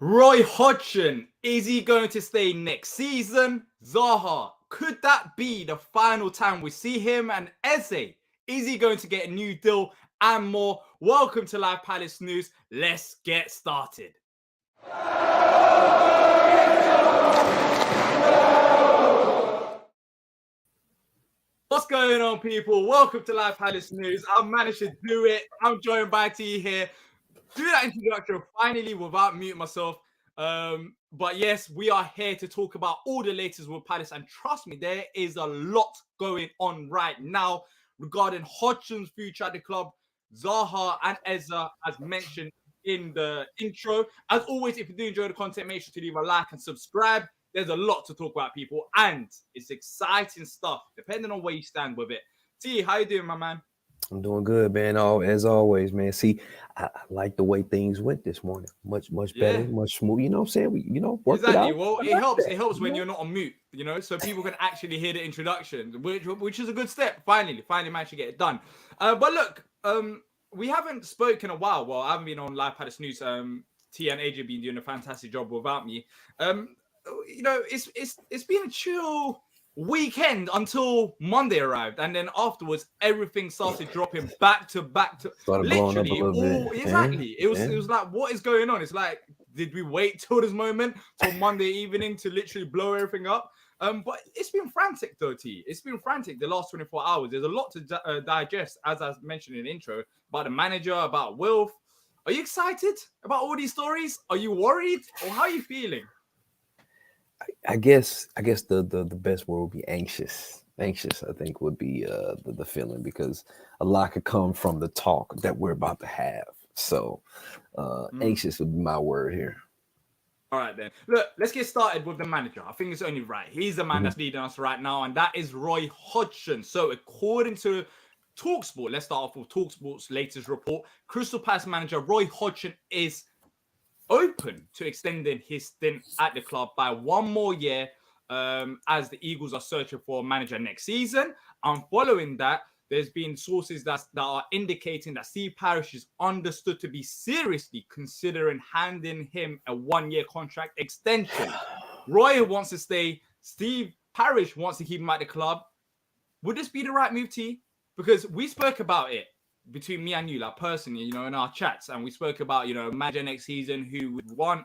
Roy Hodgson, is he going to stay next season? Zaha, could that be the final time we see him? And Eze, is he going to get a new deal? And more. Welcome to Live Palace News. Let's get started. What's going on, people? Welcome to Live Palace News. I've managed to do it. I'm joined by T here. Do that introduction finally without muting myself. But yes, we are here to talk about all the latest with Palace. And trust me, there is a lot going on right now regarding Hodgson's future at the club, Zaha and Eze, as mentioned in the intro. As always, if you do enjoy the content, make sure to leave a like and subscribe. There's a lot to talk about, people, and it's exciting stuff, depending on where you stand with it. T, how you doing, my man? I'm doing good, man. As always, man. See, I like the way things went this morning. Much better, much smooth. You know what I'm saying? We, worked exactly. it out. Well, it helps. It helps when you're not on mute, so people can actually hear the introduction, which is a good step. Finally managed to get it done. But look, we haven't spoken a while. Well, I haven't been on Live Palace News. T and AJ have been doing a fantastic job without me. It's been a chill weekend until Monday arrived, and then afterwards everything started dropping back to Started blowing up a literally little bit. exactly. It was like, what is going on? It's like, did we wait till this moment, till Monday evening, to literally blow everything up? But it's been frantic though, T. It's been frantic the last 24 hours. There's a lot to digest, as I mentioned in the intro, about the manager, about Wilf. Are you excited about all these stories? Are you worried, or how are you feeling? I guess the best word would be anxious. Anxious, I think, would be the feeling, because a lot could come from the talk that we're about to have. So anxious would be my word here. All right, then. Look, let's get started with the manager. I think it's only right. He's the man that's leading us right now, and that is Roy Hodgson. So according to TalkSport, let's start off with TalkSport's latest report. Crystal Palace manager Roy Hodgson is open to extending his stint at the club by one more year, as the Eagles are searching for a manager next season. And following that, there's been sources that are indicating that Steve Parish is understood to be seriously considering handing him a one-year contract extension. Roy wants to stay. Steve Parish wants to keep him at the club. Would this be the right move, T? Because we spoke about it between me and you, like personally, in our chats, and we spoke about, manager next season, who would want.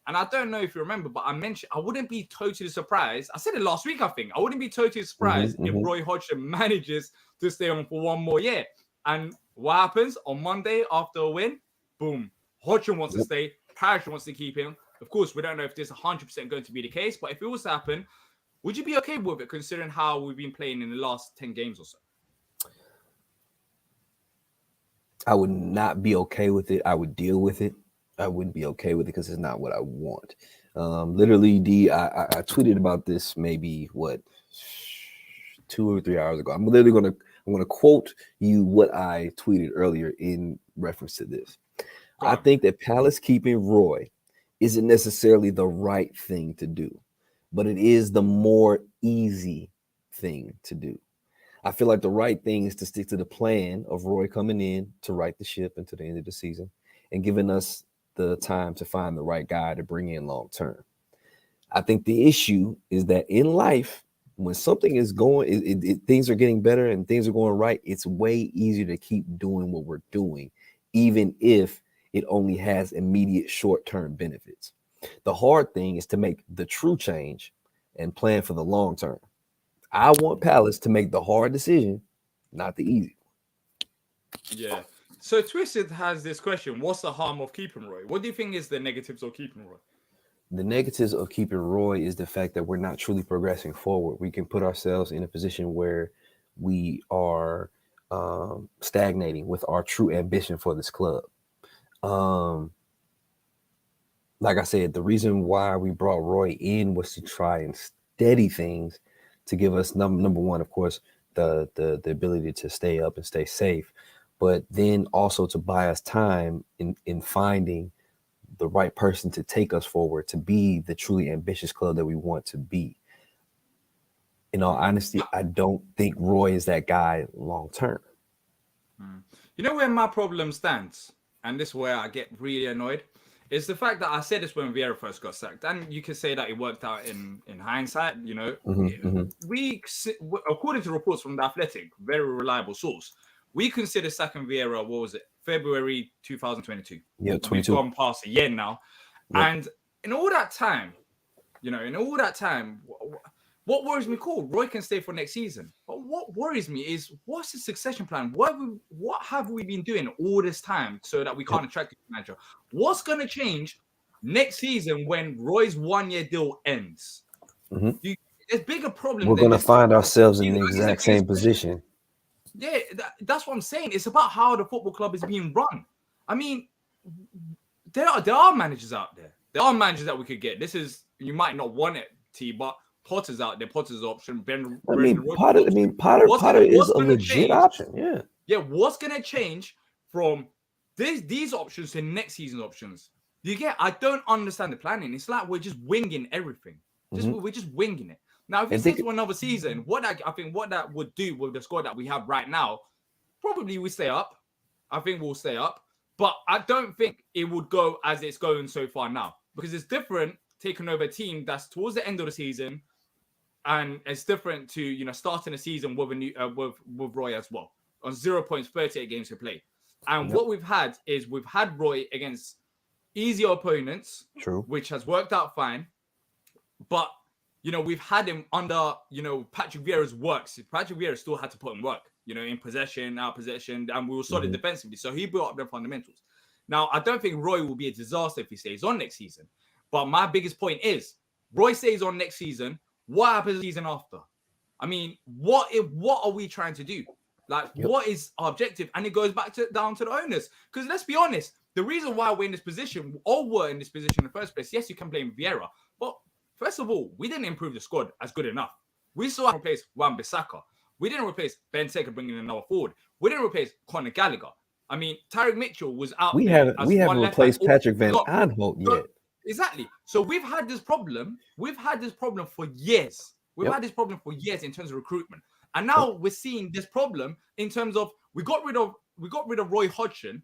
And I don't know if you remember, but I mentioned I wouldn't be totally surprised. I said it last week, I think. I wouldn't be totally surprised if Roy Hodgson manages to stay on for one more year. And what happens on Monday after a win? Boom. Hodgson wants to stay. Parish wants to keep him. Of course, we don't know if this is 100% going to be the case, but if it was to happen, would you be okay with it, considering how we've been playing in the last 10 games or so? I would not be okay with it. I would deal with it. I wouldn't be okay with it because it's not what I want. Literally, D, I tweeted about this maybe 2 or 3 hours ago. I'm gonna quote you what I tweeted earlier in reference to this. I think that Palace keeping Roy isn't necessarily the right thing to do, but it is the more easy thing to do. I feel like the right thing is to stick to the plan of Roy coming in to right the ship until the end of the season and giving us the time to find the right guy to bring in long term. I think the issue is that in life, when something is going, things are getting better and things are going right, it's way easier to keep doing what we're doing, even if it only has immediate short-term benefits. The hard thing is to make the true change and plan for the long term. I want Palace to make the hard decision, not the easy one. Yeah. So Twisted has this question: what's the harm of keeping Roy? What do you think is the negatives of keeping Roy? The negatives of keeping Roy is the fact that we're not truly progressing forward. We can put ourselves in a position where we are stagnating with our true ambition for this club. Like I said, the reason why we brought Roy in was to try and steady things, to give us number one, of course, the ability to stay up and stay safe, but then also to buy us time in finding the right person to take us forward, to be the truly ambitious club that we want to be. In all honesty, I don't think Roy is that guy long term. You know where my problem stands, and this is where I get really annoyed. It's the fact that I said this when Vieira first got sacked, and you can say that it worked out in hindsight. You know, according to reports from the Athletic, very reliable source, we consider sacking Vieira. What was it? February 2022. Yeah, We've 22. gone past a year now, and in all that time, what worries me? Cool, Roy can stay for next season. But what worries me is what's the succession plan? What have we been doing all this time so that we can't attract a manager? What's going to change next season when Roy's 1-year deal ends? There's bigger problem. We're going to find ourselves in the exact same position. Yeah, that's what I'm saying. It's about how the football club is being run. I mean, there are managers out there. There are managers that we could get. This is, you might not want it, T, but Potter's out there. Potter's option. Potter is a legit option. Yeah. What's gonna change from these options to next season's options? I don't understand the planning. It's like we're just winging everything. We're just winging it. Now, if it's to another season, what that would do with the squad that we have right now, probably we stay up. I think we'll stay up, but I don't think it would go as it's going so far now, because it's different taking over a team that's towards the end of the season. And it's different to starting a season with a new with Roy as well on 0 points, 38 games to play. And what we've had Roy against easier opponents, which has worked out fine. But we've had him under Patrick Vieira's works. Patrick Vieira still had to put in work, in possession, out possession, and we were solid defensively. So he built up the fundamentals. Now I don't think Roy will be a disaster if he stays on next season. But my biggest point is Roy stays on next season. What happens the season after? I mean, what are we trying to do? Like, what is our objective? And it goes back down to the owners. Because let's be honest, the reason why we're in this position, or were in this position in the first place, yes, you can blame Vieira. But first of all, we didn't improve the squad as good enough. We still haven't replaced Wan-Bissaka. We didn't replace Ben Secker bringing in another forward. We didn't replace Conor Gallagher. I mean, Tyrick Mitchell was out. We haven't replaced Patrick Van Aanholt yet. Exactly. So we've had this problem. We've had this problem for years. We've had this problem for years in terms of recruitment. And now we're seeing this problem in terms of we got rid of Roy Hodgson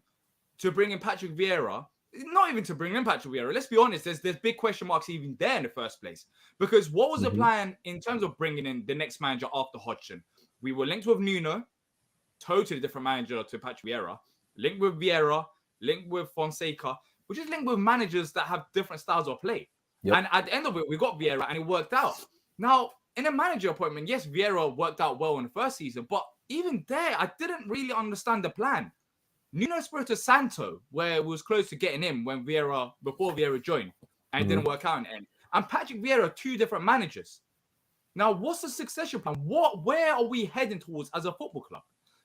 to bring in Patrick Vieira. Not even to bring in Patrick Vieira. Let's be honest, there's big question marks even there in the first place. Because what was the plan in terms of bringing in the next manager after Hodgson? We were linked with Nuno, totally different manager to Patrick Vieira, linked with Vieira, linked with Fonseca. We're just linked with managers that have different styles of play. And at the end of it, we got Vieira and it worked out. Now, in a manager appointment, yes, Vieira worked out well in the first season, but even there, I didn't really understand the plan. Nuno Espirito Santo, where it was close to getting him before Vieira joined, and it didn't work out in the end. And Patrick Vieira, 2 different managers. Now, what's the succession plan? Where are we heading towards as a football club?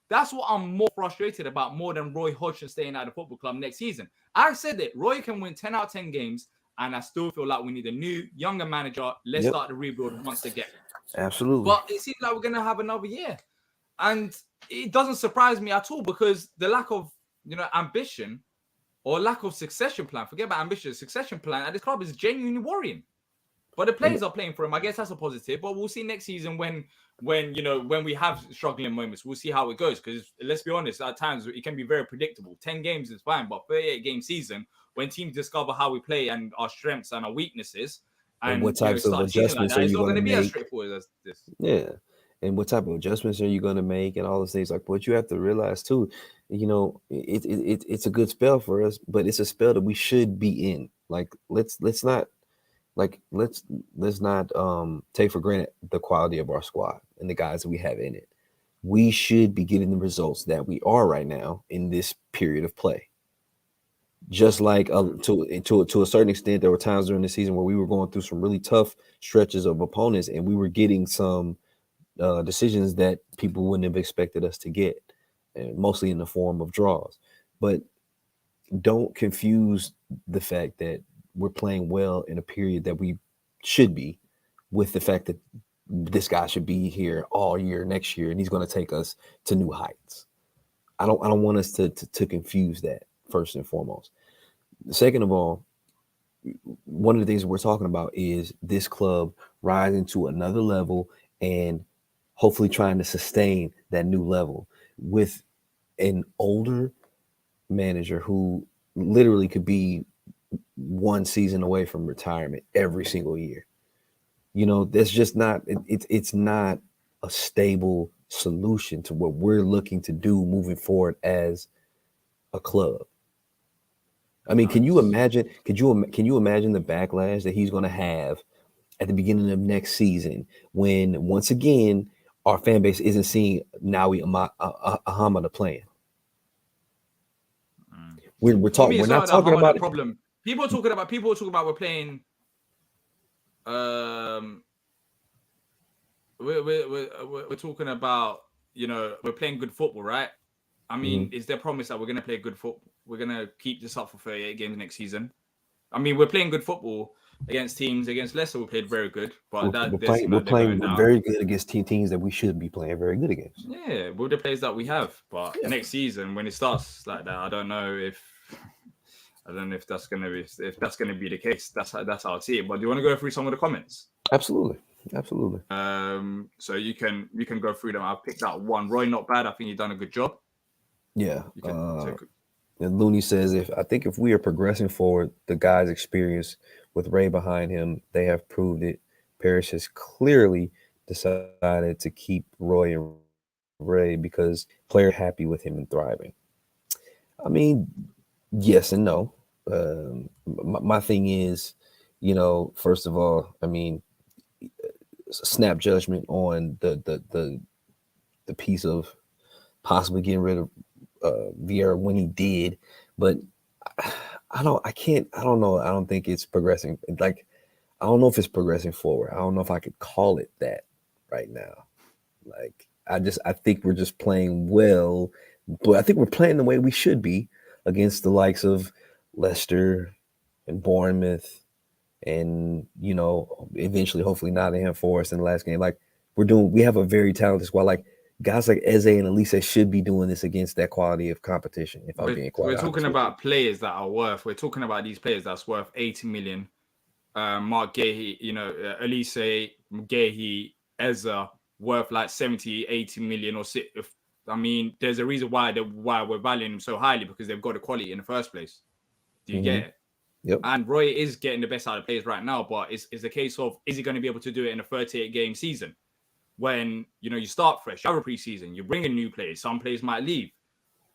That's what I'm more frustrated about, more than Roy Hodgson staying at the football club next season. I said it. Roy can win 10 out of 10 games, and I still feel like we need a new, younger manager. Let's start the rebuild once again. Absolutely. But it seems like we're going to have another year. And it doesn't surprise me at all, because the lack of, ambition or lack of succession plan, forget about ambition, succession plan at this club is genuinely worrying. But the players are playing for him. I guess that's a positive. But we'll see next season when we have struggling moments. We'll see how it goes. Because let's be honest, at times it can be very predictable. 10 games is fine, but 38-game season, when teams discover how we play and our strengths and our weaknesses, and what types of adjustments are you going to make? It's not going to be as straightforward as this. Yeah. And what type of adjustments are you going to make, and all those things. Like, what you have to realize too, it's a good spell for us, but it's a spell that we should be in. Like, let's not take for granted the quality of our squad and the guys that we have in it. We should be getting the results that we are right now in this period of play. Just like to a certain extent, there were times during the season where we were going through some really tough stretches of opponents, and we were getting some decisions that people wouldn't have expected us to get, and mostly in the form of draws. But don't confuse the fact that we're playing well in a period that we should be with the fact that this guy should be here all year next year, and he's going to take us to new heights. I don't want us to confuse that, first and foremost. Second of all, one of the things we're talking about is this club rising to another level and hopefully trying to sustain that new level with an older manager who literally could be one season away from retirement every single year. You know, that's just not it's not a stable solution to what we're looking to do moving forward as a club. I mean, can you imagine? Can you imagine the backlash that he's going to have at the beginning of next season when once again our fan base isn't seeing Nawi Ahmad playing? We're For me, talking. We're it's not not that talking hard a about it. problem. People are talking about we're playing. We're talking about, you know, we're playing good football, right? I mean, is there a promise that we're going to play good football? We're going to keep this up for 38 games next season. I mean, we're playing good football against teams. Against Leicester, we played very good, but We're playing very good against teams that we should be playing very good against. Yeah, with the players that we have. But next season, when it starts like that, I don't know if that's gonna be the case. That's how I see it. But do you want to go through some of the comments? Absolutely. So you can go through them. I've picked out one. Roy, not bad. I think you've done a good job. Yeah. And Looney says, if we are progressing forward, the guys' experience with Ray behind him, they have proved it. Parrish has clearly decided to keep Roy and Ray because players are happy with him and thriving. I mean, yes and no. My thing is, you know, first of all, I mean, snap judgment on the piece of possibly getting rid of Vieira when he did, but I don't know. I don't think it's progressing. Like, I don't know if it's progressing forward. I don't know if I could call it that right now. Like, I think we're just playing well, but I think we're playing the way we should be against the likes of Leicester and Bournemouth and, you know, eventually, hopefully Nottingham Forest in the last game. Like, we have a very talented squad. Like, guys like Eze and Elise should be doing this against that quality of competition. If I'm being quite honest, we're talking about players that are worth. We're talking about these players that's worth 80 million. Mark Gahey, you know, Elise, Gahey, Eze, worth like 70, 80 million or six. I mean, there's a reason why we're valuing them so highly, because they've got the quality in the first place. Do you get it? Yep. And Roy is getting the best out of players right now, but it's a case of, is he going to be able to do it in a 38-game season? When, you know, you start fresh, you have a preseason, you bring in new players, some players might leave.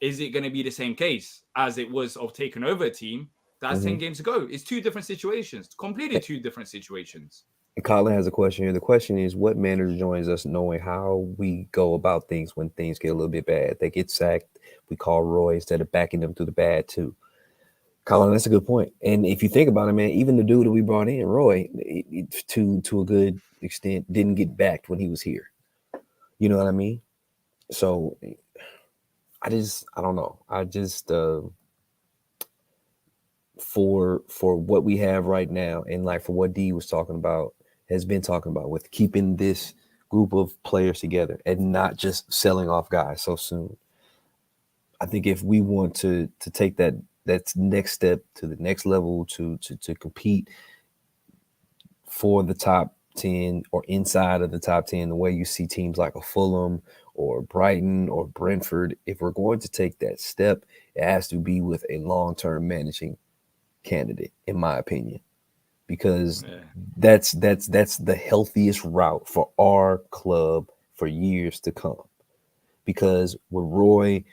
Is it going to be the same case as it was of taking over a team that's 10 games ago? It's two different situations, completely two different situations. And Colin has a question here. The question is, what manager joins us knowing how we go about things when things get a little bit bad? They get sacked, we call Roy instead of backing them through the bad too. Colin, that's a good point. And if you think about it, man, even the dude that we brought in, Roy, to a good extent, didn't get backed when he was here. You know what I mean? So I don't know. For what we have right now, and like for what Dee has been talking about with keeping this group of players together and not just selling off guys so soon. I think if we want to take that next step to the next level to compete for the top 10 or inside of the top 10, the way you see teams like a Fulham or Brighton or Brentford, if we're going to take that step, it has to be with a long-term managing candidate, in my opinion, because that's the healthiest route for our club for years to come. Because with Roy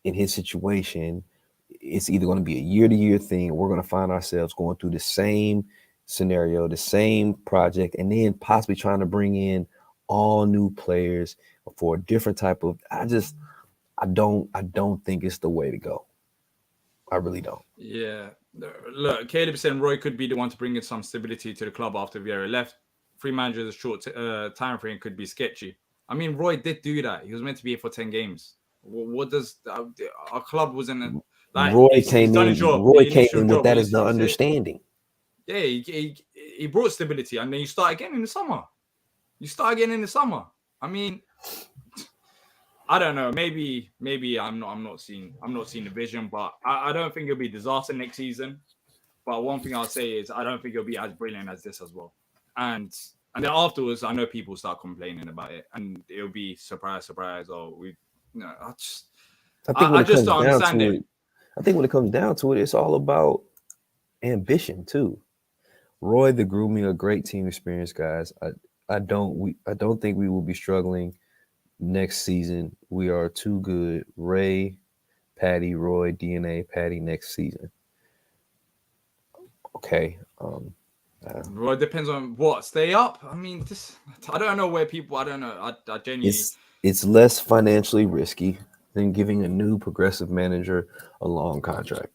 in his situation, it's either going to be a year-to-year thing, or we're going to find ourselves going through the same scenario, the same project, and then possibly trying to bring in all new players for a different type of. I don't think it's the way to go. I really don't. Yeah. Look, Caleb saying Roy could be the one to bring in some stability to the club after Vieira left. Free managers, a short time frame could be sketchy. I mean, Roy did do that. He was meant to be here for 10 games. What does our club wasn't like? Roy came in. Roy came in with that as the understanding. Yeah, he brought stability, and then you start again in the summer. I mean, I don't know. Maybe I'm not seeing the vision, but I don't think it'll be a disaster next season. But one thing I'll say is I don't think it'll be as brilliant as this as well. And then afterwards, I know people start complaining about it, and it'll be surprise, or I just don't understand it. I think when it comes down to it, it's all about ambition too. Roy, the grooming, a great team experience, guys. I don't think we will be struggling next season. We are too good. Ray, Patty, Roy, DNA, Patty next season. Okay. Well, it depends on what. Stay up. I mean, I don't know where people. I don't know. I genuinely. It's less financially risky than giving a new progressive manager a long contract.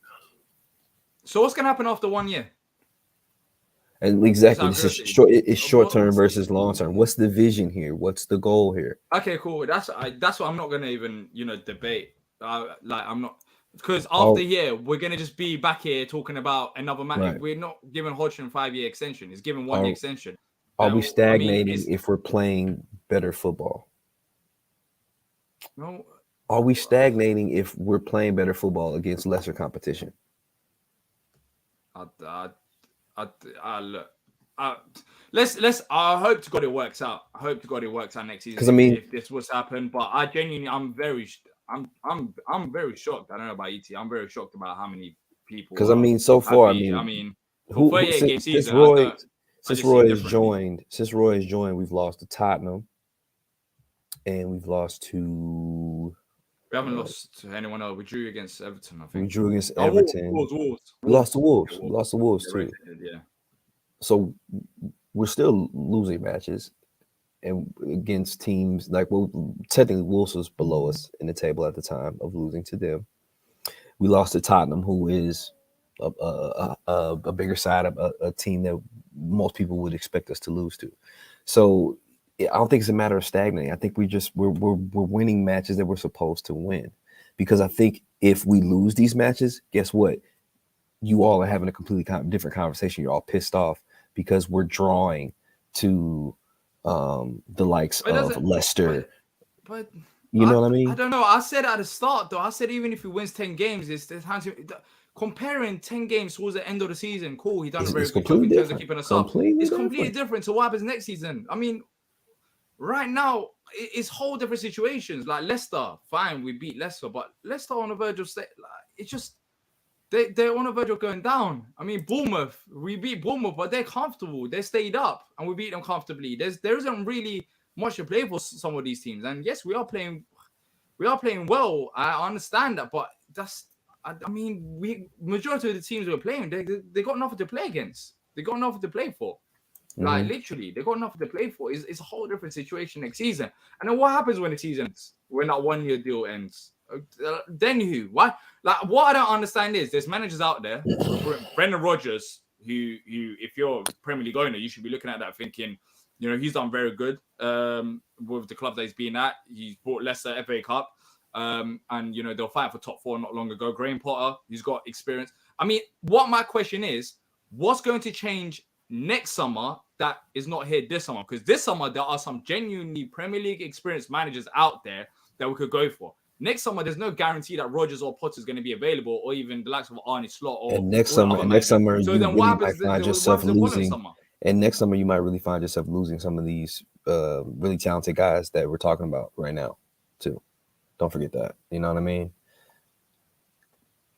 So what's gonna happen after 1 year? And exactly, this is short. It's short term versus long term. What's the vision here? What's the goal here? Okay, cool. That's what I'm not gonna even debate. I'm not, because after here we're gonna just be back here talking about another match. Right. We're not giving Hodgson 5-year extension. He's giving 1 year extension. Are we stagnating if we're playing better football? No. Are we stagnating if we're playing better football against lesser competition? Let's. I hope to God it works out. I hope to God it works out next season. Because I mean, if this was to happen, but I genuinely, I'm very shocked. I don't know about ET. I'm very shocked about how many people. Because I mean, so far, for 38 game season, since Roy has joined, we've lost to Tottenham, and we've lost to. We haven't lost to anyone else. We drew against Everton, I think. We drew against Everton. Wolves. We lost to Wolves. We lost to Wolves too. Yeah. So we're still losing matches, and against teams like, well, technically Wolves was below us in the table at the time of losing to them. We lost to Tottenham, who is a bigger side of a team that most people would expect us to lose to. So I don't think it's a matter of stagnating. I think we're winning matches that we're supposed to win, because I think if we lose these matches, guess what? You all are having a completely different conversation. You're all pissed off because we're drawing to the likes of Leicester. But you know what I mean? I don't know. I said at the start, though. I said even if he wins 10 games, it's time to comparing 10 games towards the end of the season. Cool, he done a very good job in terms of keeping us up. It's completely different to what happens next season. I mean, right now it's whole different situations. Like Leicester, fine, we beat Leicester, but Leicester on the verge of it's just. They're on the verge of going down. I mean, Bournemouth, we beat Bournemouth, but they're comfortable. They stayed up, and we beat them comfortably. There isn't really much to play for some of these teams. And yes, we are playing well. I understand that, but majority of the teams we're playing, they got nothing to play against. They got nothing to play for. Like literally, they got nothing to play for. It's a whole different situation next season. And then what happens when the season ends? When that 1 year deal ends? Then who? What? Like, what I don't understand is there's managers out there, Brendan Rodgers, who if you're a Premier League owner, you should be looking at that thinking, he's done very good with the club that he's been at. He's brought Leicester FA Cup, and they'll fight for top 4 not long ago. Graham Potter, he's got experience. I mean, what my question is, what's going to change next summer that is not here this summer? Because this summer there are some genuinely Premier League experienced managers out there that we could go for. Next summer, there's no guarantee that Rodgers or Potter is going to be available, or even the likes of Arne Slot. Next summer, you might find yourself losing. And next summer, you might really find yourself losing some of these really talented guys that we're talking about right now, too. Don't forget that. You know what I mean?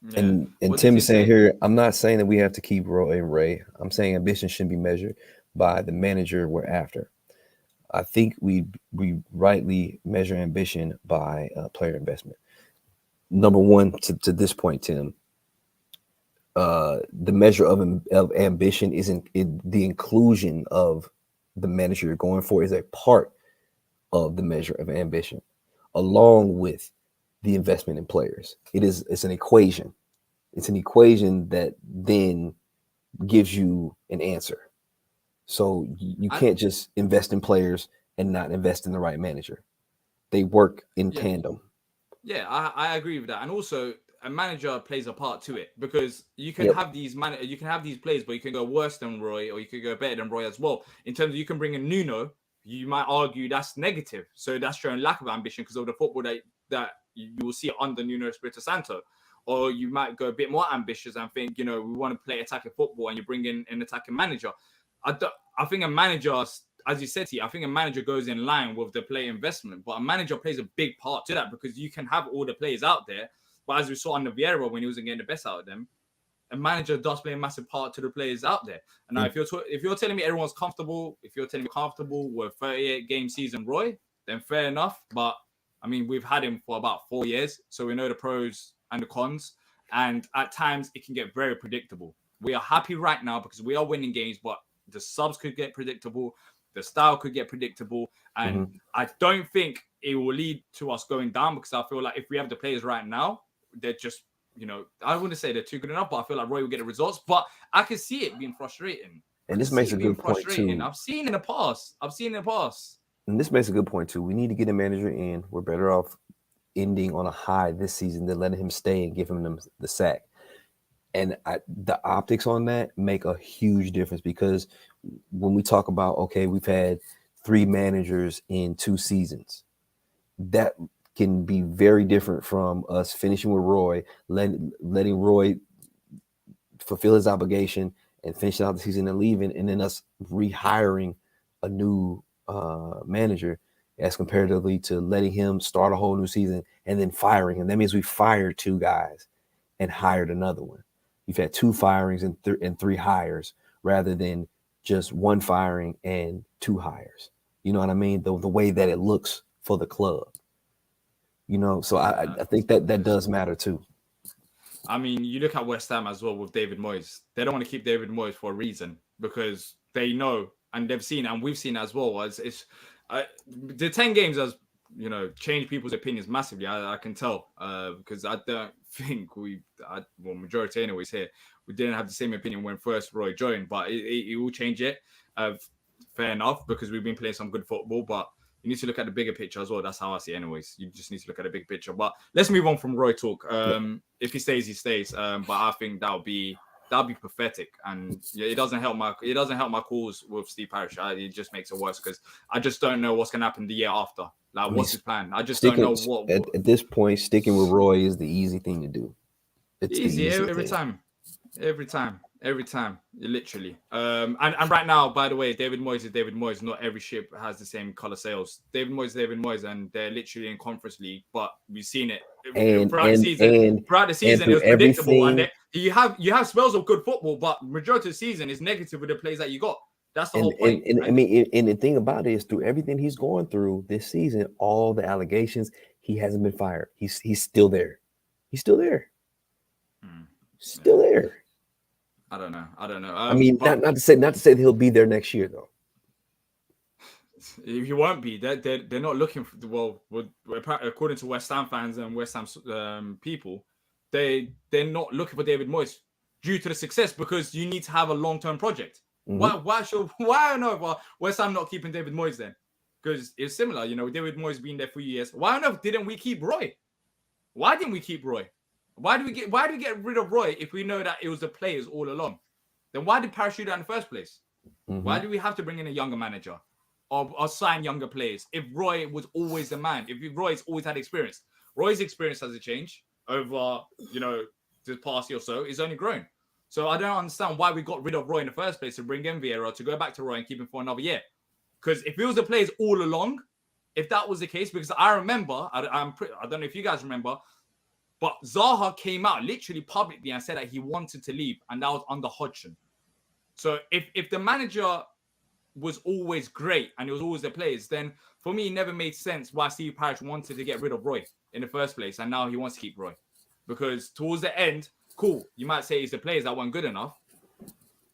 Yeah. And Tim is saying here, I'm not saying that we have to keep Roy and Ray. I'm saying ambition should be measured by the manager we're after. I think we rightly measure ambition by player investment. Number one, to this point, Tim, the measure of ambition isn't the inclusion of the manager you're going for is a part of the measure of ambition, along with the investment in players. It's an equation. It's an equation that then gives you an answer. So you can't just invest in players and not invest in the right manager. They work in tandem. Yeah, I agree with that. And also, a manager plays a part to it, because you can have these players, but you can go worse than Roy, or you could go better than Roy as well. In terms of, you can bring in Nuno, you might argue that's negative. So that's showing lack of ambition because of the football that you will see under Nuno Espirito Santo. Or you might go a bit more ambitious and think, we want to play attacking football, and you bring in an attacking manager. I think a manager, as you said, I think a manager goes in line with the player investment, but a manager plays a big part to that, because you can have all the players out there, but as we saw under Vieira when he wasn't getting the best out of them, a manager does play a massive part to the players out there. And now, if you're telling me everyone's comfortable, if you're telling me comfortable with 38 game season Roy, then fair enough. But I mean, we've had him for about 4 years, so we know the pros and the cons. And at times, it can get very predictable. We are happy right now because we are winning games, but the subs could get predictable, the style could get predictable, and I don't think it will lead to us going down, because I feel like if we have the players right now, they're just, I wouldn't say they're too good enough, but I feel like Roy will get the results. But I can see it being frustrating. And this makes a good point too. I've seen in the past. And this makes a good point too. We need to get a manager in. We're better off ending on a high this season than letting him stay and give him the sack. And the optics on that make a huge difference, because when we talk about, okay, we've had 3 managers in 2 seasons, that can be very different from us finishing with Roy, letting Roy fulfill his obligation and finishing out the season and leaving, and then us rehiring a new manager, as comparatively to letting him start a whole new season and then firing him. That means we fired 2 guys and hired another one. You've had 2 firings and 3 hires, rather than just 1 firing and 2 hires. You know what I mean? The way that it looks for the club. So I think that does matter too. I mean, you look at West Ham as well with David Moyes. They don't want to keep David Moyes for a reason, because they know, and they've seen, and we've seen as well, as the 10 games has changed people's opinions massively. I can tell, because I don't think majority anyways here, we didn't have the same opinion when first Roy joined, but it will change it. Fair enough, because we've been playing some good football, but you need to look at the bigger picture as well. That's how I see it anyways. You just need to look at the big picture. But let's move on from Roy talk. If he stays, he stays. But I think that'll be pathetic, and it doesn't help my cause with Steve Parish. It just makes it worse, because I just don't know what's gonna happen the year after. Like, what's his plan? I just don't know what. At this point, sticking with Roy is the easy thing to do. It's easy every time, literally. And right now, by the way, David Moyes is David Moyes. Not every ship has the same color sails. David Moyes, and they're literally in Conference League. But we've seen it throughout the season. It was predictable, and you have spells of good football, but majority of the season is negative with the plays that you got. That's the whole point. I mean, the thing about it is, through everything he's going through this season, all the allegations, he hasn't been fired. He's still there. He's still there. Still there. I don't know. I mean, not to say that he'll be there next year, though. He won't be. They're not looking for according to West Ham fans and West Ham people, they're not looking for David Moyes due to the success, because you need to have a long-term project. Why on earth are West Ham not keeping David Moyes then? Because it's similar, David Moyes being there for years. Why on earth didn't we keep Roy? Why didn't we keep Roy? Why do we get rid of Roy if we know that it was the players all along? Then why did Parachute that in the first place? Why do we have to bring in a younger manager or sign younger players if Roy was always the man? If Roy's always had experience, Roy's experience hasn't changed over the past year or so. It's only grown. So I don't understand why we got rid of Roy in the first place to bring in Vieira, to go back to Roy and keep him for another year. Because if it was the players all along, if that was the case, because I remember, I don't know if you guys remember, but Zaha came out literally publicly and said that he wanted to leave, and that was under Hodgson. So if the manager was always great and it was always the players, then for me, it never made sense why Steve Parish wanted to get rid of Roy in the first place, and now he wants to keep Roy. Because towards the end, cool, you might say it's the players that weren't good enough,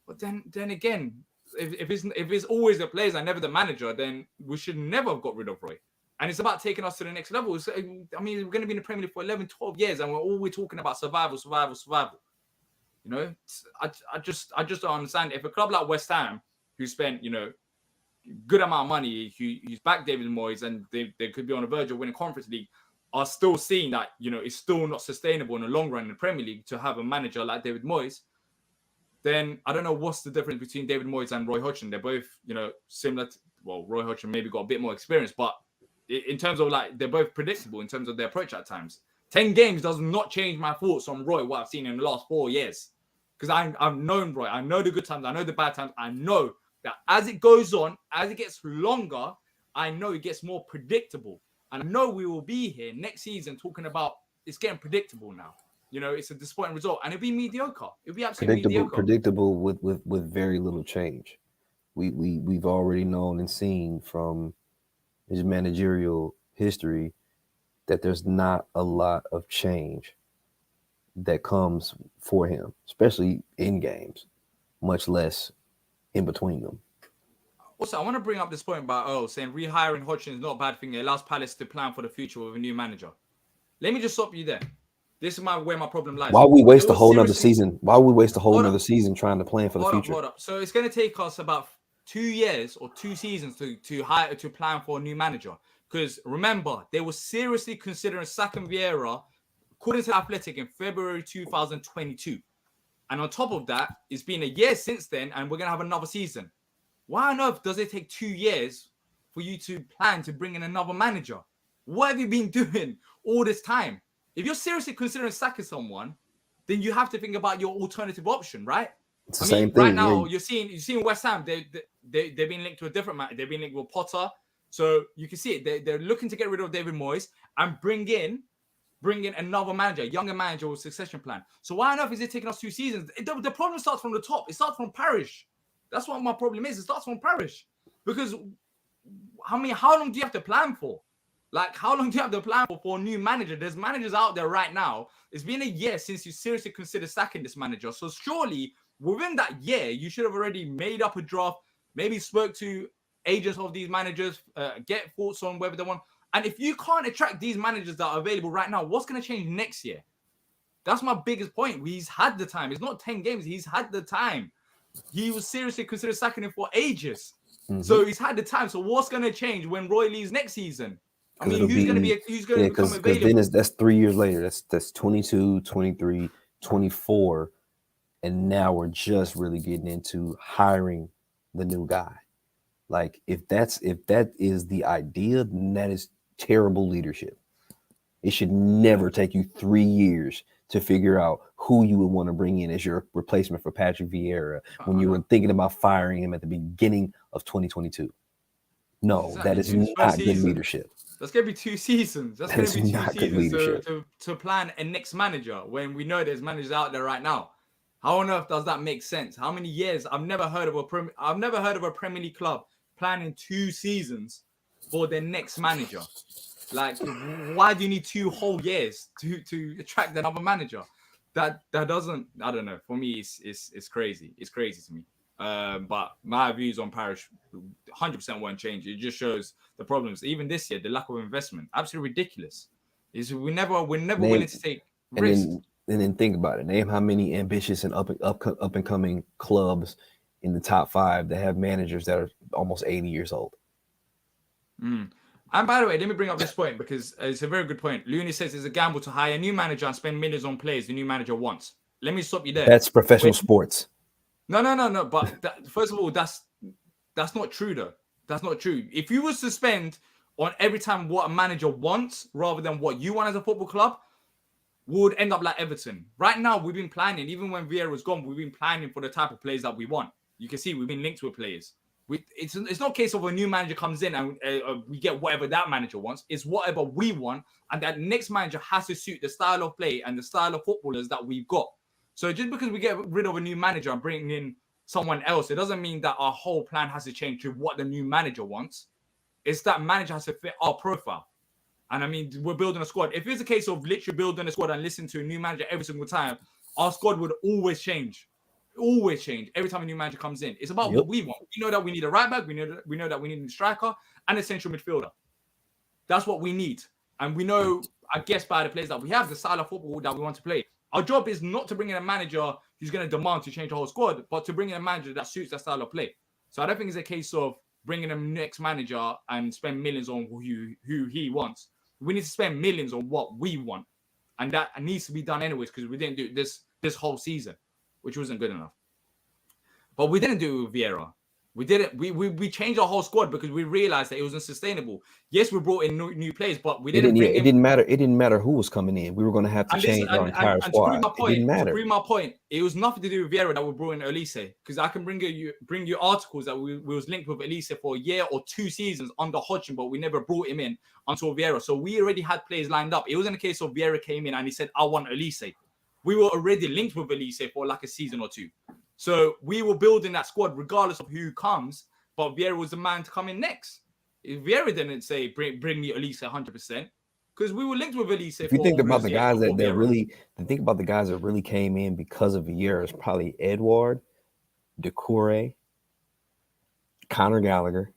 but then again, if it's always the players and never the manager, then we should never have got rid of Roy. And it's about taking us to the next level. So, I mean, we're going to be in the Premier League for 11, 12 years, and we're talking about survival. I just don't understand. If a club like West Ham, who spent, good amount of money, who's backed David Moyes, and they could be on the verge of winning Conference League, are still seeing that, it's still not sustainable in the long run in the Premier League to have a manager like David Moyes, then I don't know what's the difference between David Moyes and Roy Hodgson. They're both, similar. Roy Hodgson maybe got a bit more experience, but in terms of they're both predictable in terms of their approach at times. 10 games does not change my thoughts on Roy, what I've seen in the last 4 years. Because I've known Roy. I know the good times. I know the bad times. I know that as it goes on, as it gets longer, I know it gets more predictable. And I know we will be here next season talking about it's getting predictable now. You know, it's a disappointing result, and it'll be mediocre. It'll be absolutely mediocre. Predictable with very little change. We've already known and seen from his managerial history that there's not a lot of change that comes for him, especially in games, much less in between them. Also, I want to bring up this point about saying rehiring Hodgson is not a bad thing. It allows Palace to plan for the future with a new manager. Let me just stop you there. This is where my problem lies. Why we waste a whole nother season? Why we waste a whole nother season trying to plan for the future? Hold up. So it's going to take us about 2 years or 2 seasons to plan for a new manager. Because remember, they were seriously considering sacking Vieira, according to Athletic, in February 2022. And on top of that, it's been a year since then, and we're going to have another season. Why on earth does it take 2 years for you to plan to bring in another manager? What have you been doing all this time? If you're seriously considering sacking someone, then you have to think about your alternative option, right? It's the same thing. Right now, you're seeing West Ham. They've been linked to a different man. They've been linked with Potter, so you can see it. They're looking to get rid of David Moyes and bring in another manager, a younger manager with succession plan. So why on earth is it taking us 2 seasons? The problem starts from the top. It starts from Parish. That's what my problem is. It starts from Parish. Because how long do you have to plan for? Like, how long do you have to plan for a new manager? There's managers out there right now. It's been a year since you seriously considered sacking this manager. So surely within that year, you should have already made up a draft, maybe spoke to agents of these managers, get thoughts on whether they want. And if you can't attract these managers that are available right now, what's going to change next year? That's my biggest point. He's had the time. It's not 10 games. He's had the time. He was seriously considered sacking him for ages. Mm-hmm. So he's had the time. So what's going to change when Roy leaves next season? I mean, who's going to become available? Because then that's 3 years later. That's 22, 23, 24. And now we're just really getting into hiring the new guy. Like, if that is the idea, then that is terrible leadership. It should never take you 3 years to figure out who you would want to bring in as your replacement for Patrick Vieira when you were thinking about firing him at the beginning of 2022. No, exactly. That is not good leadership. That's going to be 2 seasons. That's going to be 2 seasons to plan a next manager when we know there's managers out there right now. How on earth does that make sense? How many years? I've never heard of a Premier League club planning 2 seasons for their next manager. Like, why do you need 2 whole years to attract another manager? That doesn't. I don't know. For me, it's crazy. It's crazy to me. But my views on Parish 100% won't change. It just shows the problems. Even this year, the lack of investment, absolutely ridiculous. We're never willing to take risks. And then think about it. Name how many ambitious and up and coming clubs in the top 5 that have managers that are almost 80 years old. And by the way, let me bring up this point because it's a very good point. Looney says it's a gamble to hire a new manager and spend millions on players the new manager wants. Let me stop you there. That's professional sports. No. But first of all, that's not true though. That's not true. If you was to spend on every time what a manager wants rather than what you want as a football club, we would end up like Everton. Right now, we've been planning. Even when Vieira was gone, we've been planning for the type of players that we want. You can see we've been linked with players. It's not a case of a new manager comes in and we get whatever that manager wants. It's whatever we want, and that next manager has to suit the style of play and the style of footballers that we've got. So just because we get rid of a new manager and bring in someone else, it doesn't mean that our whole plan has to change to what the new manager wants. It's that manager has to fit our profile. And I mean, we're building a squad. If it's a case of literally building a squad and listening to a new manager every single time, our squad would always change. Always change every time a new manager comes in. It's about what we want. We know that we need a right back. We know that we need a striker and a central midfielder. That's what we need. And we know, I guess, by the players that we have, the style of football that we want to play. Our job is not to bring in a manager who's going to demand to change the whole squad, but to bring in a manager that suits that style of play. So I don't think it's a case of bringing a next manager and spend millions on who he wants. We need to spend millions on what we want. And that needs to be done anyways because we didn't do this whole season, which wasn't good enough. But we didn't do it with Vieira. We didn't. We changed our whole squad because we realized that it wasn't sustainable. Yes, we brought in new players, but we didn't. It didn't matter. It didn't matter who was coming in. We were going to have to change our entire squad. It didn't matter. To prove my point, it was nothing to do with Vieira that we brought in Elise. Because I can bring you articles that we was linked with Elise for a year or 2 seasons under Hodgson, but we never brought him in until Vieira. So we already had players lined up. It wasn't a case of Vieira came in and he said, "I want Elise." we were already linked with Elise for like a season or two. So we were building that squad regardless of who comes, but Vieira was the man to come in next. If Vieira didn't say, bring me Elise 100%, because we were linked with Elise. If you think about the guys that really, think about the guys that really came in because of Vieira, it's probably Edouard, Doucouré, Conor Gallagher.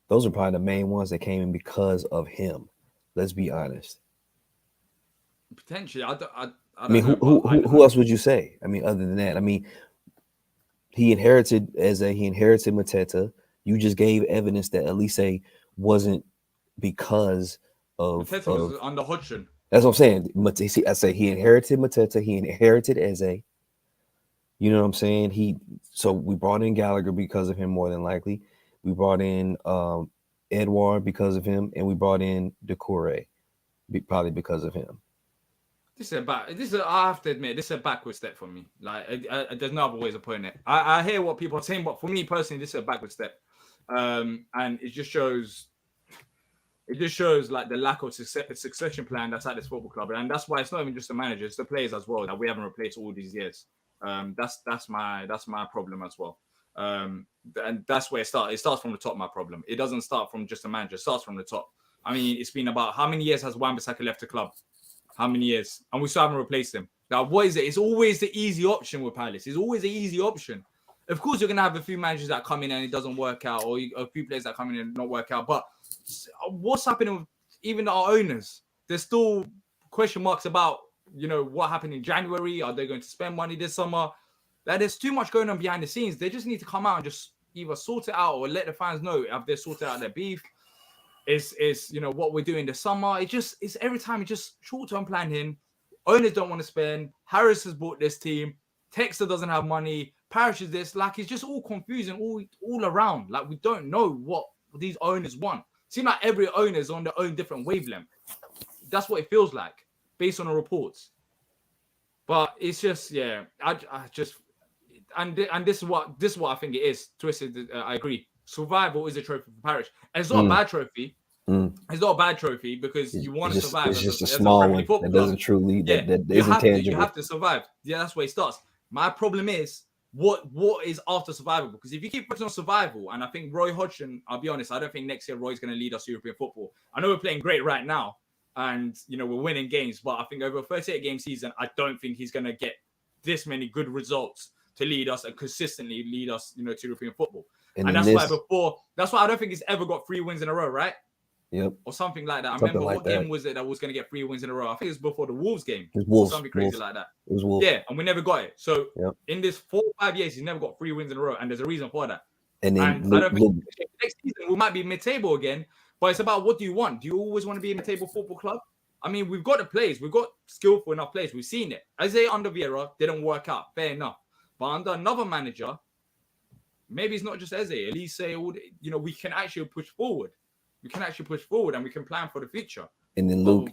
Those are probably the main ones that came in because of him. Let's be honest. Potentially, I mean, who else would you say? I mean, other than that, I mean, he inherited he inherited Mateta. You just gave evidence that Elise wasn't because of Mateta was under Hodgson. That's what I'm saying. I say he inherited Mateta. He inherited Eze. You know what I'm saying? So we brought in Gallagher because of him, more than likely. We brought in Edouard because of him, and we brought in Doucouré probably because of him. I have to admit, this is a backward step for me. Like, there's no other ways of putting it. I hear what people are saying, but for me personally, this is a backward step. And it just shows like the lack of succession plan that's at this football club, and that's why it's not even just the manager, it's the players as well that we haven't replaced all these years. That's my problem as well. And that's where it starts. It starts from the top. My problem. It doesn't start from just the manager. It starts from the top. I mean, it's been about how many years has Wan-Bissaka left the club? How many years? And we still haven't replaced him. Now, what is it? It's always the easy option with Palace. It's always the easy option. Of course, you're going to have a few managers that come in and it doesn't work out, or a few players that come in and not work out. But what's happening with even our owners? There's still question marks about, what happened in January. Are they going to spend money this summer? Like, there's too much going on behind the scenes. They just need to come out and just either sort it out or let the fans know if they're sorted out their beef. It's what we're doing this summer. It's every time it's just short-term planning. Owners don't want to spend. Harris has bought this team. Texter doesn't have money. Parish is this. Like, it's just all confusing all around. Like, we don't know what these owners want. It seems like every owner is on their own different wavelength. That's what it feels like based on the reports. But it's just, and this is what I think it is. Twisted, I agree. Survival is a trophy for Parish. And it's not a bad trophy. It's not a bad trophy because you want to survive. It's just a small one that doesn't truly that isn't tangible. You have to survive. Yeah, that's where it starts. My problem is what is after survival? Because if you keep focusing on survival, and I think Roy Hodgson, I'll be honest, I don't think next year Roy's going to lead us to European football. I know we're playing great right now, and we're winning games, but I think over a 38-game season, I don't think he's going to get this many good results to lead us and consistently lead us, to European football. And that's why I don't think he's ever got 3 wins in a row, right? Yep. Or something like that. I remember what game was it that was going to get 3 wins in a row? I think it was before the Wolves game. It was Wolves. Something crazy like that. It was Wolves. Yeah, and we never got it. So in this 4 or 5 years, he's never got 3 wins in a row, and there's a reason for that. And I don't think next season we might be mid-table again, but it's about what do you want? Do you always want to be a mid-table football club? I mean, we've got the players. We've got skillful enough players. We've seen it. Eze under Vieira didn't work out. Fair enough. But under another manager, maybe it's not just Eze. At least say, we can actually push forward. We can actually push forward and we can plan for the future. And then, Luke,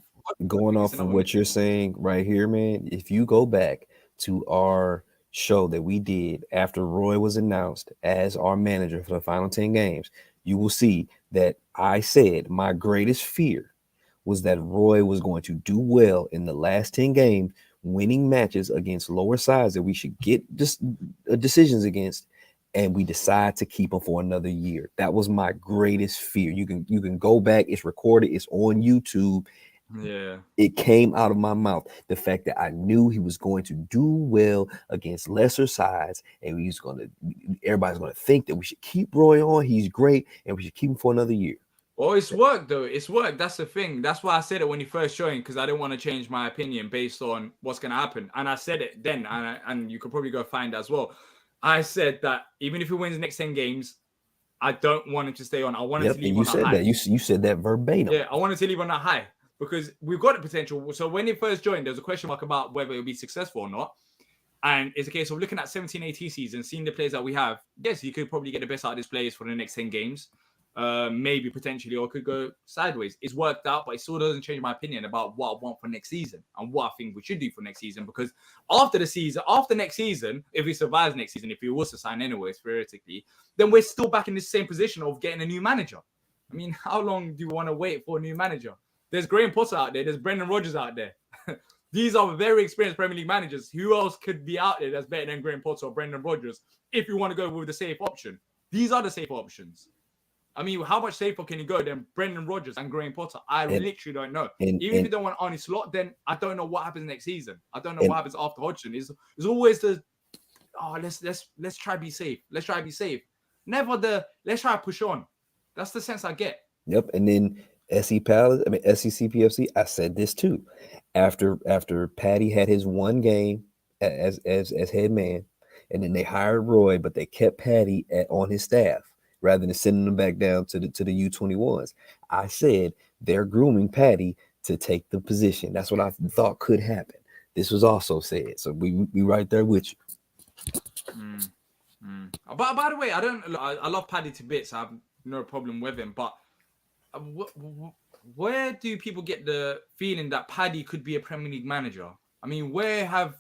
going off of what you're saying right here, man, if you go back to our show that we did after Roy was announced as our manager for the final 10 games, you will see that I said my greatest fear was that Roy was going to do well in the last 10 games, winning matches against lower sides that we should get decisions against, and we decide to keep him for another year. That was my greatest fear. You can go back. It's recorded. It's on YouTube. Yeah. It came out of my mouth. The fact that I knew he was going to do well against lesser sides, and everybody's going to think that we should keep Roy on. He's great, and we should keep him for another year. Well, it's worked, though. It's worked. That's the thing. That's why I said it when he first joined, because I didn't want to change my opinion based on what's going to happen. And I said it then, and you could probably go find it as well. I said that even if he wins the next 10 games, I don't want him to stay on. I want him to leave on that high. You said that verbatim. Yeah, I wanted to leave on that high because we've got the potential. So when he first joined, there was a question mark about whether it'll be successful or not. And it's a case of looking at 17-18 season, seeing the players that we have. Yes, he could probably get the best out of his players for the next 10 games. Maybe potentially, or it could go sideways. It's worked out, but it still doesn't change my opinion about what I want for next season and what I think we should do for next season. Because after next season, if he survives next season, if he was to sign anyways, theoretically, then we're still back in the same position of getting a new manager. I mean, how long do you want to wait for a new manager? There's Graham Potter out there. There's Brendan Rodgers out there. These are very experienced Premier League managers. Who else could be out there that's better than Graham Potter or Brendan Rodgers if you want to go with the safe option? These are the safe options. I mean, how much safer can you go than Brendan Rodgers and Graham Potter? I literally don't know. Even if you don't want Arne Slot, then I don't know what happens next season. I don't know what happens after Hodgson. It's always the let's try to be safe. Let's try to be safe. Never the let's try to push on. That's the sense I get. Yep. And then SECPFC, I said this too. After Paddy had his one game as head man, and then they hired Roy, but they kept Paddy on his staff rather than sending them back down to the U21s. I said they're grooming Paddy to take the position. That's what I thought could happen. This was also said. So we right there with you. But by the way, I love Paddy to bits. I have no problem with him. But where do people get the feeling that Paddy could be a Premier League manager? I mean, what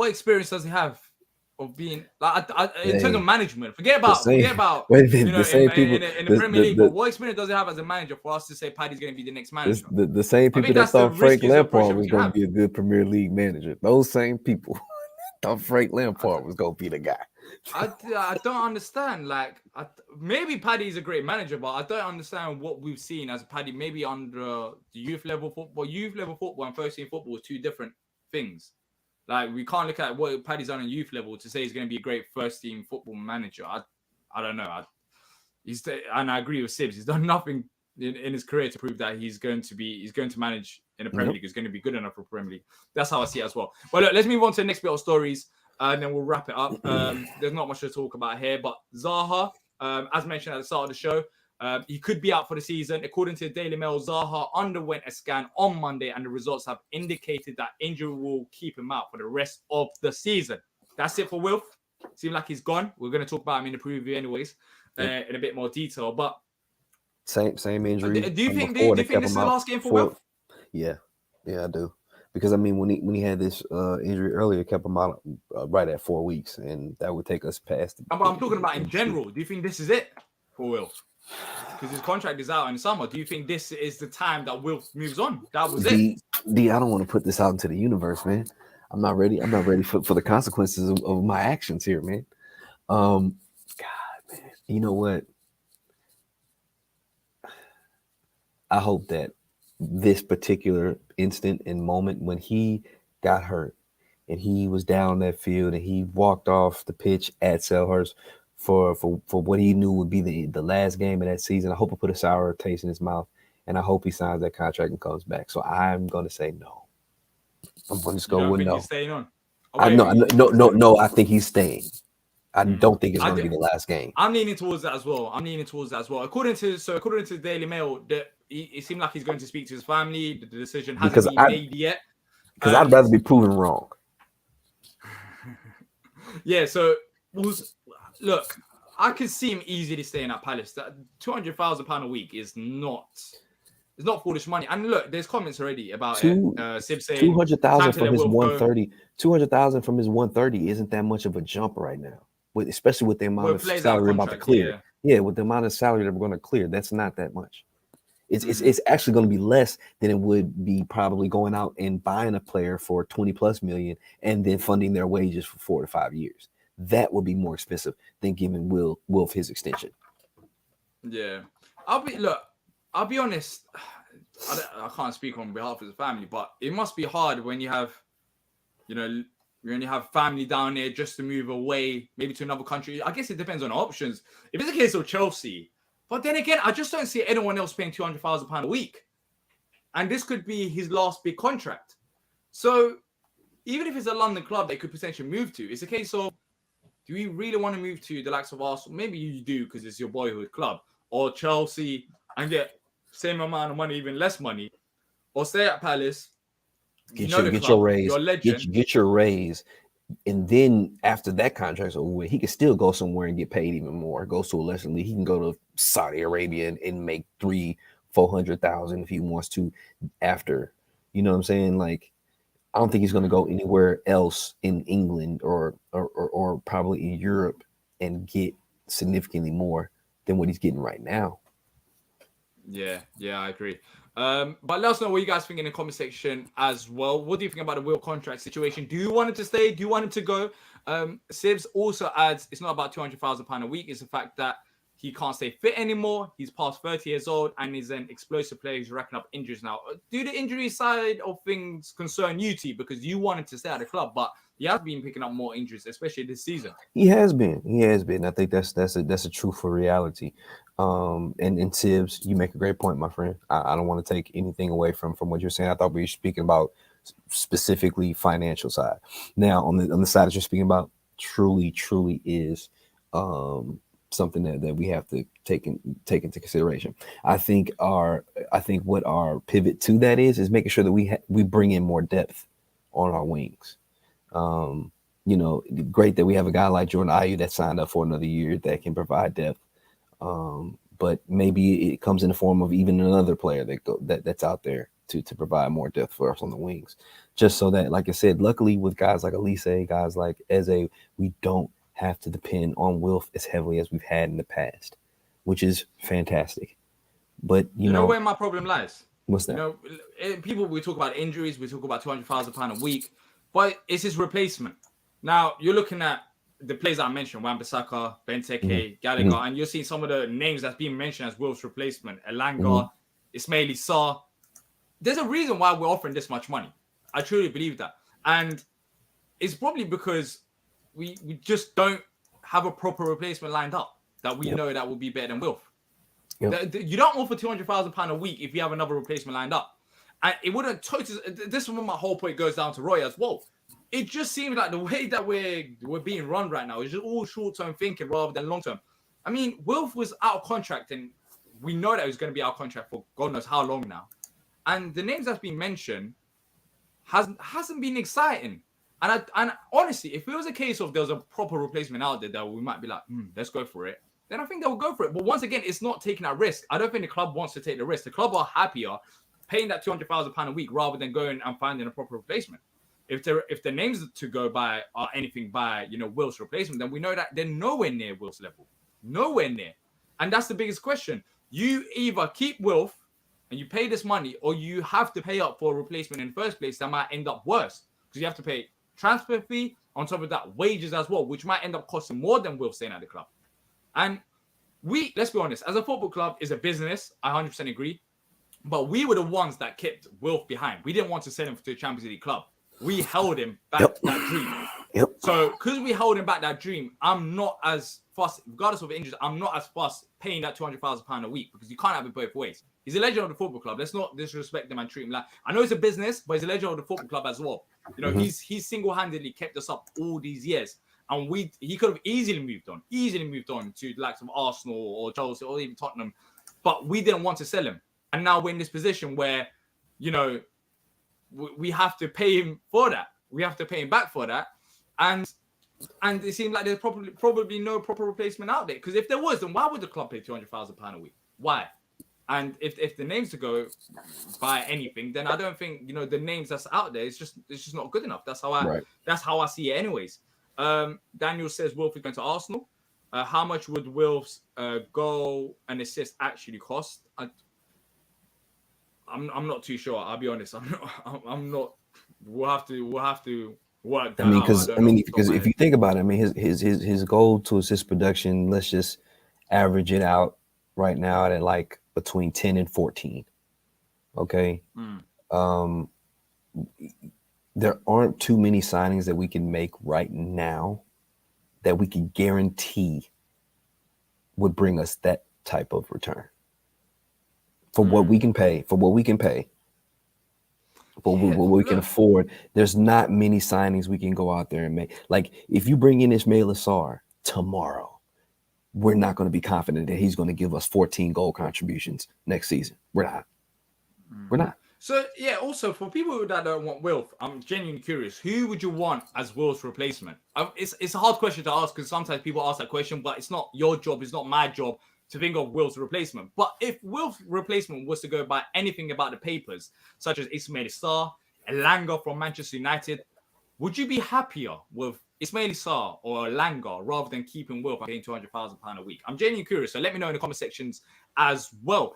experience does he have of being in terms of management? Forget about in the Premier League. But what experience does he have as a manager for us to say Paddy's going to be the next manager? The same people that thought Frank Lampard was going to be a good Premier League manager. Those same people thought Frank Lampard was going to be the guy. I don't understand. Like, maybe Paddy's a great manager, but I don't understand what we've seen as Paddy. Maybe under the youth level football and first team football are two different things. Like, we can't look at what Paddy's done on youth level to say he's going to be a great first team football manager. I don't know. And I agree with Sibs. He's done nothing in his career to prove that he's going to manage in the Premier League. He's going to be good enough for Premier League. That's how I see it as well. But look, let's move on to the next bit of stories, and then we'll wrap it up. There's not much to talk about here, but Zaha, as mentioned at the start of the show, he could be out for the season. According to the Daily Mail, Zaha underwent a scan on Monday, and the results have indicated that injury will keep him out for the rest of the season. That's it for Wilf. Seems like he's gone. We're going to talk about him in the preview anyways, in a bit more detail. But same injury. Do you think this is the last game for Wilf? Yeah, I do. Because I mean, when he had this injury earlier, kept him out right at 4 weeks, and that would take us past. I'm talking about in general. Do you think this is it for Wilf? Because his contract is out in the summer. Do you think this is the time that Wilf moves on? That was it. D, I don't want to put this out into the universe, man. I'm not ready. I'm not ready for the consequences of my actions here, man. God, man. You know what? I hope that this particular instant and moment when he got hurt and he was down that field and he walked off the pitch at Selhurst for what he knew would be the last game of that season, I hope it put a sour taste in his mouth, and I hope he signs that contract and comes back. So I'm going to say no. I'm going to just go with no. He's staying on? No, I think he's staying. I don't think it's going to be the last game. I'm leaning towards that as well. According to the Daily Mail, it seemed like he's going to speak to his family. The decision hasn't been made yet. Because I'd rather be proven wrong. Yeah, so look, I could see him easily staying at Palace. That £200,000 a week is not foolish money. And look, there's comments already about Sib saying 200,000 from his 130. 200,000 from his 130 isn't that much of a jump right now. Especially with the amount of salary we're about to clear. Yeah, with the amount of salary that we're going to clear, that's not that much. It's actually going to be less than it would be probably going out and buying a player for 20 plus million and then funding their wages for 4 to 5 years. That would be more expensive than giving Wilf his extension. Yeah, I'll be honest. I can't speak on behalf of the family, but it must be hard when you have, when you have family down there just to move away, maybe to another country. I guess it depends on options. If it's a case of Chelsea, but then again, I just don't see anyone else paying £200,000 a week, and this could be his last big contract. So even if it's a London club they could potentially move to, it's a case of, do we really want to move to the likes of Arsenal? Maybe you do because it's your boyhood club, or Chelsea and get same amount of money, even less money, or stay at Palace. Get your raise. You're a legend. Get your raise, and then after that contract's over with, he can still go somewhere and get paid even more. Goes to a lesser league. He can go to Saudi Arabia and make $300,000-400,000 if he wants to. After, you know what I'm saying? Like, I don't think he's going to go anywhere else in England or probably in Europe and get significantly more than what he's getting right now. Yeah, I agree. But let us know what you guys think in the comment section as well. What do you think about the Will contract situation? Do you want it to stay? Do you want him to go? Sibs also adds it's not about £200,000 a week. It's the fact that he can't stay fit anymore. He's past 30 years old and he's an explosive player. He's racking up injuries now. Do the injury side of things concern you, T? Because you wanted to stay at the club, but he has been picking up more injuries, especially this season. He has been. I think that's a truthful reality. And Tibbs, you make a great point, my friend. I don't want to take anything away from what you're saying. I thought we were speaking about specifically financial side. Now, on the side that you're speaking about, truly is something that we have to take into consideration. I think what our pivot to that is making sure that we bring in more depth on our wings. Great that we have a guy like Jordan Ayew that signed up for another year that can provide depth. But maybe it comes in the form of even another player that's out there to provide more depth for us on the wings. Just so that, like I said, luckily with guys like Elise, guys like Eze, we don't have to depend on Wilf as heavily as we've had in the past, which is fantastic. But you know where my problem lies? What's that? We talk about injuries, we talk about £200,000 a week, but it's his replacement. Now you're looking at the players I mentioned, Wan-Bissaka, Benteke, Gallagher, and you're seeing some of the names that's being mentioned as Wilf's replacement, Elanga, Ismaili Sarr. There's a reason why we're offering this much money. I truly believe that. And it's probably because we just don't have a proper replacement lined up that we know that will be better than Wilf. You don't offer £200,000 a week if you have another replacement lined up. And it wouldn't totally. This is when my whole point goes down to Roy as well. It just seems like the way that we're being run right now is just all short-term thinking rather than long-term. I mean, Wilf was out of contract, and we know that he was going to be out of contract for God knows how long now. And the names that's been mentioned hasn't been exciting. And honestly, if it was a case of there was a proper replacement out there that we might be like, let's go for it, then I think they'll go for it. But once again, it's not taking that risk. I don't think the club wants to take the risk. The club are happier paying that £200,000 a week rather than going and finding a proper replacement. If the names to go by are anything by Will's replacement, then we know that they're nowhere near Will's level, nowhere near. And that's the biggest question. You either keep Wilf and you pay this money, or you have to pay up for a replacement in the first place. That might end up worse because you have to pay transfer fee on top of that, wages as well, which might end up costing more than Wilf staying at the club. And let's be honest, as a football club, is a business. I 100% agree, but we were the ones that kept Wilf behind. We didn't want to send him to a Champions League club. We held him back that dream. So because we held him back that dream, I'm not as fussed, regardless of injuries, I'm not as fussed paying that £200,000 a week because you can't have it both ways. He's a legend of the football club. Let's not disrespect him and treat him like, I know it's a business, but he's a legend of the football club as well. He's single-handedly kept us up all these years. And he could have easily moved on to the likes of Arsenal or Chelsea or even Tottenham. But we didn't want to sell him. And now we're in this position where, we have to pay him for that. We have to pay him back for that. And it seems like there's probably no proper replacement out there. Because if there was, then why would the club pay £200,000 a week? Why? And if the names to go by anything, then I don't think the names that's out there. It's just not good enough. That's how I see it, anyways. Daniel says Wilf is going to Arsenal. How much would Wilf's goal and assist actually cost? I'm not too sure. I'll be honest. I'm not. We'll have to work that out. Because if you think about it, his goal to assist production, let's just average it out right now at like between 10 and 14. Okay. There aren't too many signings that we can make right now that we can guarantee would bring us that type of return. For what we can pay, for what we can afford, there's not many signings we can go out there and make. Like, if you bring in Ismaila Sarr tomorrow, we're not going to be confident that he's going to give us 14 goal contributions next season. We're not. So, yeah, also, for people that don't want Wilf, I'm genuinely curious. Who would you want as Wilf's replacement? It's a hard question to ask because sometimes people ask that question, but it's not your job. It's not my job to think of Wilf's replacement. But if Wilf's replacement was to go by anything about the papers, such as Ismaili Sarr, Elanga from Manchester United, would you be happier with Ismaili Sarr or Elanga rather than keeping Wilf and paying £200,000 a week? I'm genuinely curious, so let me know in the comment sections as well.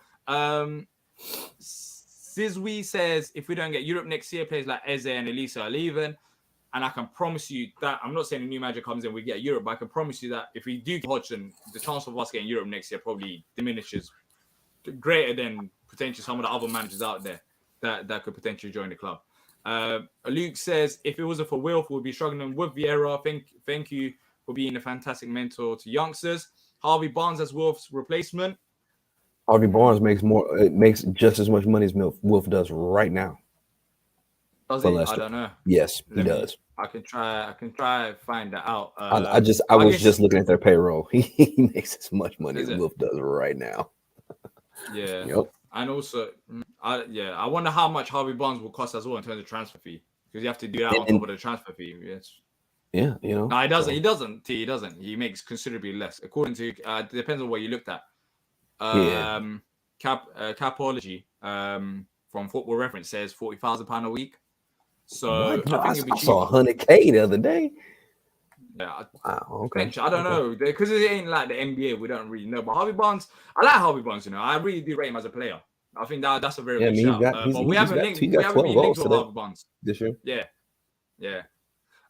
Sizwe says if we don't get Europe next year, players like Eze and Elisa are leaving. And I can promise you that I'm not saying a new manager comes in, we get Europe, but I can promise you that if we do get Hodgson, the chance of us getting Europe next year probably diminishes greater than potentially some of the other managers out there that could potentially join the club. Luke says if it wasn't for Wilf, we'd be struggling with Vieira. Thank you for being a fantastic mentor to youngsters. Harvey Barnes as Wilf's replacement. Harvey Barnes makes just as much money as Wilf does right now. Does he? I don't know. Yes, he does. I can try and find that out. I was just looking at their payroll. He makes as much money as Wilf does right now. Yeah. Yep. And also, I wonder how much Harvey Barnes will cost as well in terms of transfer fee, because you have to do that on top of the transfer fee. Yes. Yeah, No, he doesn't. So. He doesn't. He makes considerably less, according to. Depends on what you looked at. Capology from Football Reference says £40,000 a week. So I saw 100K the other day. Yeah, wow, okay. I don't know, because it ain't like the NBA. We don't really know. But Harvey Barnes, I like Harvey Barnes. I really do rate him as a player. I think that's a very good shout. But we haven't been linked with Harvey Barnes this year. Yeah.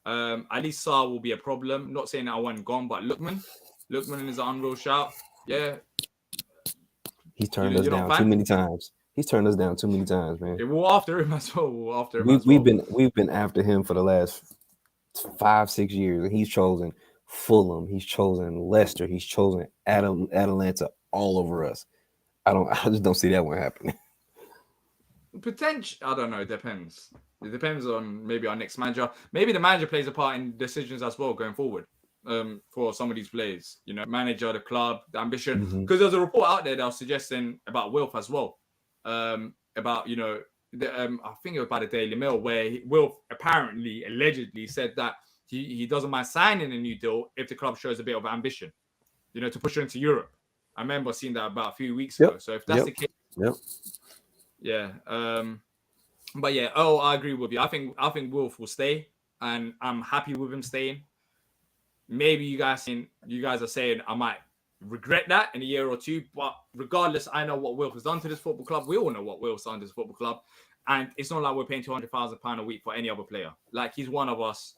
At least Zaha will be a problem. Not saying that I want gone, but Lookman is an unreal shout. Yeah. He's turned us down too many times. He's turned us down too many times, man. Yeah, we're after him as well. We've been after him for the last 5-6 years, and he's chosen Fulham, he's chosen Leicester, he's chosen Atalanta all over us. I just don't see that one happening. Potential, I don't know. It depends. It depends on maybe our next manager. Maybe the manager plays a part in decisions as well going forward. For some of these players, manager, the club, the ambition. Because there's a report out there that was suggesting about Wilf as well. About I think it was by the Daily Mail, where Wilf allegedly said that he doesn't mind signing a new deal if the club shows a bit of ambition, to push into Europe. I remember seeing that about a few weeks ago. So if that's the case, but yeah, I agree with you. I think Wilf will stay, and I'm happy with him staying. Maybe you guys are saying I might regret that in a year or two, but regardless, I know what Wilf has done to this football club. We all know what Wilf's done to this football club, and it's not like we're paying £200,000 a week for any other player. Like, he's one of us.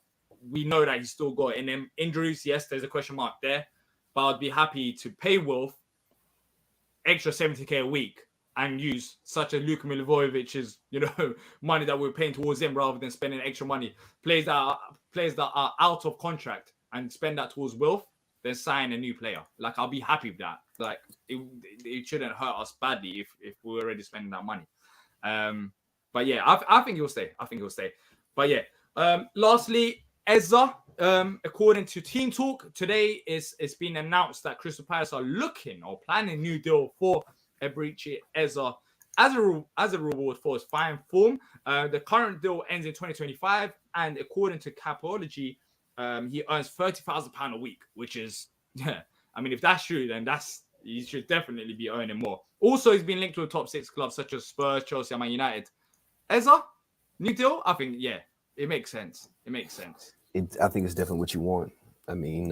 We know that he's still got in him injuries. Yes, there's a question mark there, but I'd be happy to pay Wilf extra 70k a week and use such a Luka Milivojevic's, money that we're paying towards him, rather than spending extra money. Players that are out of contract, and spend that towards Wilf, then sign a new player. Like, I'll be happy with that. Like, it shouldn't hurt us badly if we're already spending that money. But yeah, I think he'll stay. But yeah, lastly, Eze, according to Team Talk, today it's been announced that Crystal Palace are looking or planning a new deal for Eberechi Eze as a reward for his fine form. The current deal ends in 2025, and according to Capology, he earns £30,000 a week, which is, I mean, if that's true, then he should definitely be earning more. Also, he's been linked to the top 6 clubs such as Spurs, Chelsea, and Man United. Eze, new deal? I think, it makes sense. I think it's definitely what you want. I mean,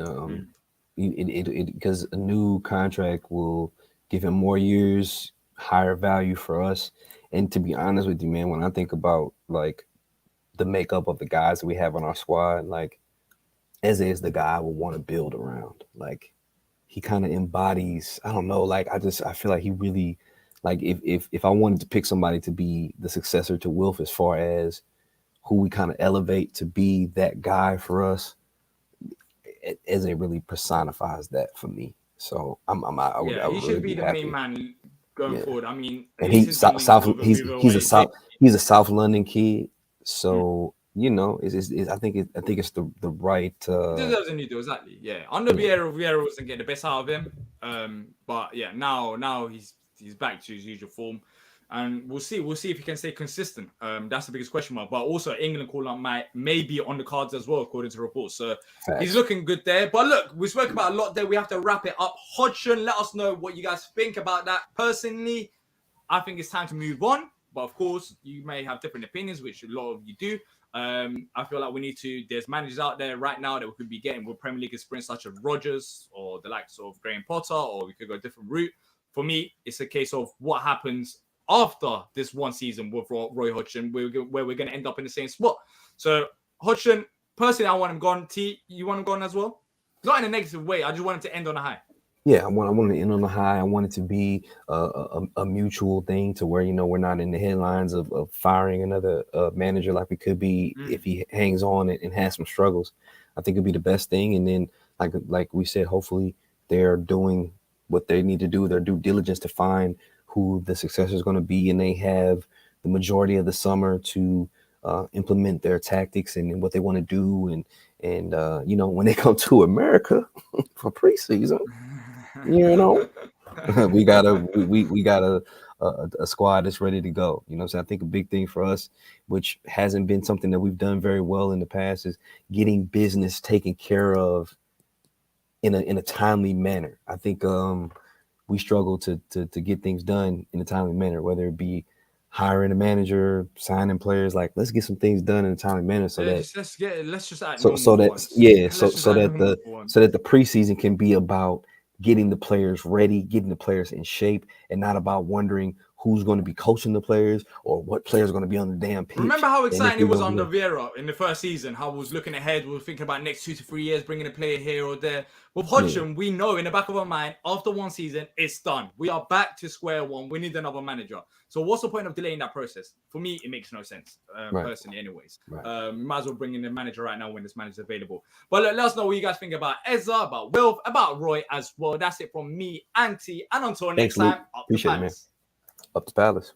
because a new contract will give him more years, higher value for us. And to be honest with you, man, when I think about like the makeup of the guys that we have on our squad, like, Eze is the guy I would want to build around. Like, he kind of embodies, I don't know, like, I feel like he really, like, if I wanted to pick somebody to be the successor to Wilf as far as who we kind of elevate to be that guy for us, Eze really personifies that for me. So I would he should really be the happy. main man going forward. I mean, and he's a South London kid, so I think it's the right. Deserves a new deal, exactly. Yeah, under Vieira wasn't getting the best out of him. But yeah, now he's back to his usual form, and we'll see if he can stay consistent. That's the biggest question mark. But also, England call-up may be on the cards as well, according to reports. So he's looking good there. But look, we spoke about a lot there. We have to wrap it up. Hodgson, let us know what you guys think about that. Personally, I think it's time to move on. But of course, you may have different opinions, which a lot of you do. I feel like there's managers out there right now that we could be getting with Premier League experience, such as Rodgers or the likes of Graham Potter, or we could go a different route. For me, it's a case of what happens after this one season with Roy Hodgson, where we're going to end up in the same spot. So Hodgson, personally, I want him gone. T, you want him gone as well? Not in a negative way. I just want him to end on a high. Yeah, I want to end on the high. I want it to be a mutual thing to where, we're not in the headlines of firing another manager like we could be if he hangs on and has some struggles. I think it'd be the best thing. And then, like we said, hopefully they're doing what they need to do, their due diligence to find who the successor is going to be, and they have the majority of the summer to implement their tactics and what they want to do. And when they come to America for preseason, we got a squad that's ready to go. So I think a big thing for us, which hasn't been something that we've done very well in the past, is getting business taken care of in a timely manner. I think we struggle to get things done in a timely manner, whether it be hiring a manager, signing players. Like, let's get some things done in a timely manner so that the preseason can be about getting the players ready, getting the players in shape, and not about wondering who's going to be coaching the players or what players are going to be on the damn pitch. Remember how exciting it was under Vieira in the first season? How we was looking ahead, we were thinking about next 2 to 3 years, bringing a player here or there. With Hodgson, we know in the back of our mind, after one season, it's done. We are back to square one. We need another manager. So what's the point of delaying that process? For me, it makes no sense, personally, anyways. Might as well bring in the manager right now when this manager is available. But let us know what you guys think about Eze, about Wilf, about Roy as well. That's it from me, Auntie. And until next time, Appreciate it, man. Up the Palace.